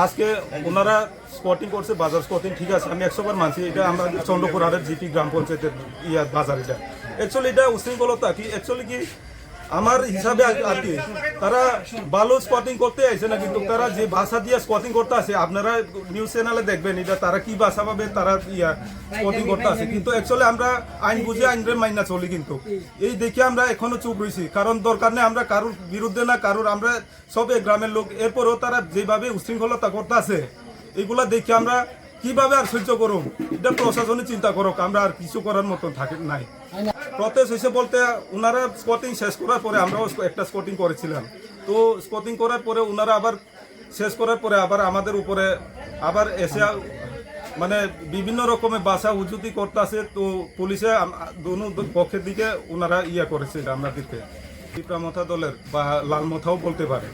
আজকে ওনারা স্পটিং করছে, বাজার স্পটিং ঠিক আছে, আমি 100 বার মানছি। এটা আমরা চন্দ্রপুরহাটের জিপি গ্রাম পঞ্চায়েতের বাজার। এটা অ্যাকচুয়ালি এটা উশৃঙ্খলতা কি অ্যাকচুয়ালি কি আমার হিসাবে আর কি তারা ভালো স্পটিং করতে আইছে না, কিন্তু তারা যে ভাষা দিয়ে স্পটিং করতে আছে আপনারা নিউজ চ্যানেলে দেখবেন এটা তারা কি ভাষা পাবে তারা স্পটিং করতে আছে। কিন্তু অ্যাকচুয়ালি আমরা আইন বুঝে আইনের মাইনা চলি, কিন্তু এই দেখে আমরা এখনো চুপ রয়েছি। কারণ দরকার নেই, আমরা কারোর বিরুদ্ধে না, কারোর আমরা সব গ্রামের লোক। এরপরেও তারা যেভাবে উশৃঙ্খলতা করতে আছে এগুলা দেখে আমরা কিভাবে আর সহ্য করুক, এটা প্রশাসনে চিন্তা করুক, আমরা আর কিছু করার মতন থাকে নাই। প্রটেস্ট হয়েছে বলতে ওনারা স্পটিং শেষ করার পরে আমরাও একটা স্পটিং করেছিলাম। তো স্পটিং করার পরে ওনারা আবার শেষ করার পরে আবার আমাদের উপরে আবার এসে মানে বিভিন্ন রকমের বাসা উজুতি করতে আছে। তো পুলিশে দোনো পক্ষের দিকে ওনারা করেছে আমাদেরকে। পিপড়ামথা দলের বা লালমথাও বলতে পারে।